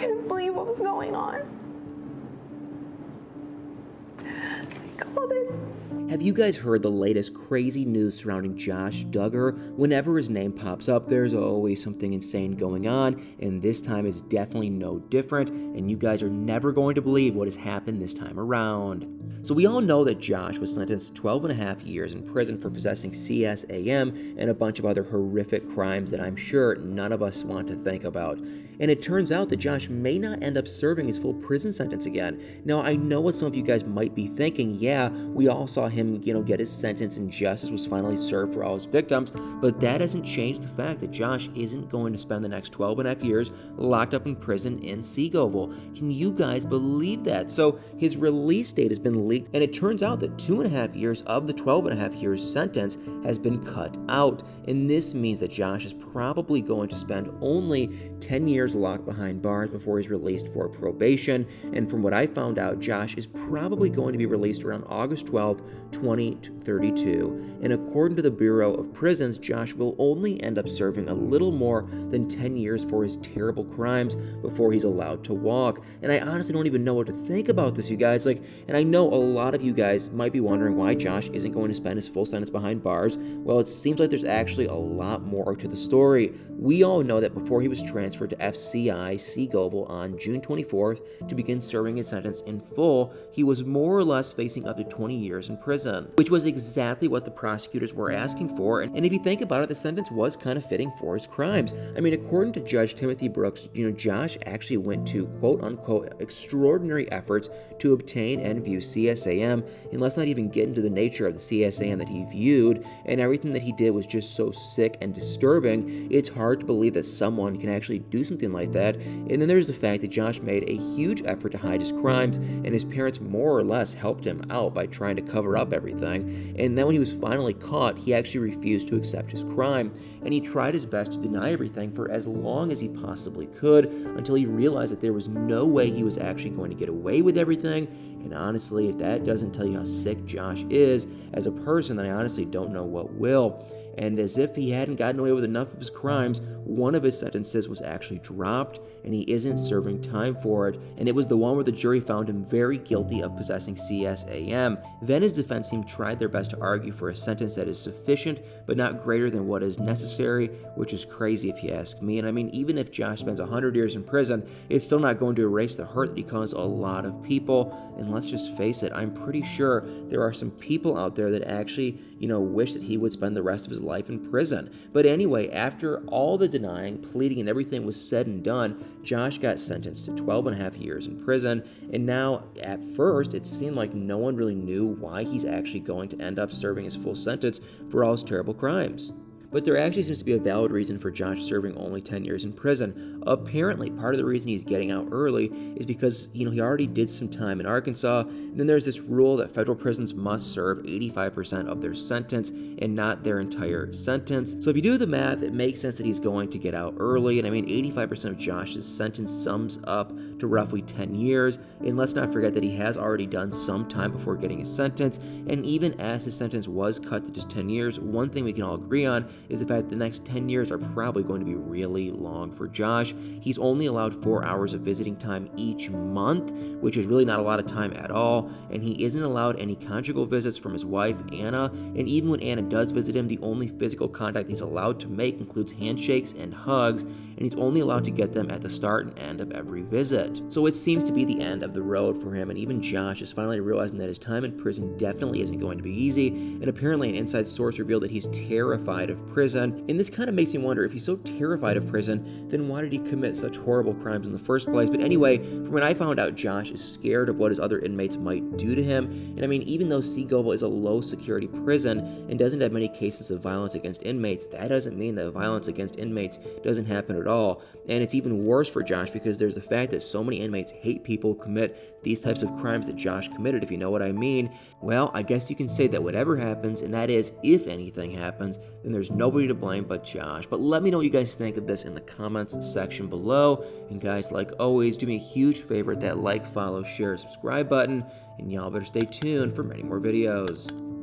couldn't believe what was going on. I called it. Have you guys heard the latest crazy news surrounding Josh Duggar? Whenever his name pops up, there's always something insane going on, and this time is definitely no different, and you guys are never going to believe what has happened this time around. So we all know that Josh was sentenced to 12 and a half years in prison for possessing CSAM and a bunch of other horrific crimes that I'm sure none of us want to think about. And it turns out that Josh may not end up serving his full prison sentence again. Now, I know what some of you guys might be thinking. Yeah, we all saw him, get his sentence and justice was finally served for all his victims, but that doesn't change the fact that Josh isn't going to spend the next 12 and a half years locked up in prison in Seagoville. Can you guys believe that? So his release date has been leaked, and it turns out that 2.5 years of the 12 and a half years sentence has been cut out, and this means that Josh is probably going to spend only 10 years locked behind bars before he's released for probation. And from what I found out, Josh is probably going to be released around August 12th, 2032. And according to the Bureau of Prisons, Josh will only end up serving a little more than 10 years for his terrible crimes before he's allowed to walk. And I honestly don't even know what to think about this, you guys. And I know a lot of you guys might be wondering why Josh isn't going to spend his full sentence behind bars. Well, it seems like there's actually a lot more to the story. We all know that before he was transferred to FCI Seagoville on June 24th to begin serving his sentence in full, he was more or less facing up to 20 years in prison, which was exactly what the prosecutors were asking for. And if you think about it, the sentence was kind of fitting for his crimes. I mean, according to Judge Timothy Brooks, Josh actually went to quote-unquote extraordinary efforts to obtain and view CSAM, and let's not even get into the nature of the CSAM that he viewed, and everything that he did was just so sick and disturbing. It's hard to believe that someone can actually do something like that. And then there's the fact that Josh made a huge effort to hide his crimes, and his parents more or less helped him out by trying to cover up everything. And then when he was finally caught, he actually refused to accept his crime, and he tried his best to deny everything for as long as he possibly could until he realized that there was no way he was actually going to get away with everything. And honestly, if that doesn't tell you how sick Josh is as a person, then I honestly don't know what will. And as if he hadn't gotten away with enough of his crimes, one of his sentences was actually dropped, and he isn't serving time for it. And it was the one where the jury found him very guilty of possessing CSAM. Then his defense team tried their best to argue for a sentence that is sufficient, but not greater than what is necessary, which is crazy if you ask me. And I mean, even if Josh spends 100 years in prison, it's still not going to erase the hurt that he caused a lot of people. And let's just face it, I'm pretty sure there are some people out there that actually, wish that he would spend the rest of his life in prison. But anyway, after all the denying, pleading, and everything was said and done, Josh got sentenced to 12 and a half years in prison. And now, at first, it seemed like no one really knew why he's actually going to end up serving his full sentence for all his terrible crimes. But there actually seems to be a valid reason for Josh serving only 10 years in prison. Apparently, part of the reason he's getting out early is because, he already did some time in Arkansas, and then there's this rule that federal prisons must serve 85% of their sentence and not their entire sentence. So if you do the math, it makes sense that he's going to get out early, and I mean, 85% of Josh's sentence sums up to roughly 10 years, and let's not forget that he has already done some time before getting his sentence, and even as his sentence was cut to just 10 years, one thing we can all agree on is the fact that the next 10 years are probably going to be really long for Josh. He's only allowed 4 hours of visiting time each month, which is really not a lot of time at all, and he isn't allowed any conjugal visits from his wife, Anna, and even when Anna does visit him, the only physical contact he's allowed to make includes handshakes and hugs, and he's only allowed to get them at the start and end of every visit. So it seems to be the end of the road for him, and even Josh is finally realizing that his time in prison definitely isn't going to be easy, and apparently an inside source revealed that he's terrified of prison. And this kind of makes me wonder, if he's so terrified of prison, then why did he commit such horrible crimes in the first place? But anyway, from when I found out, Josh is scared of what his other inmates might do to him. And I mean, even though Seagoville is a low security prison and doesn't have many cases of violence against inmates, that doesn't mean that violence against inmates doesn't happen at all. And it's even worse for Josh because there's the fact that so many inmates hate people who commit these types of crimes that Josh committed, if you know what I mean. Well, I guess you can say that whatever happens, and that is if anything happens, then there's nobody to blame but Josh. But let me know what you guys think of this in the comments section below. And guys, like always, do me a huge favor, that like, follow, share, subscribe button, and y'all better stay tuned for many more videos.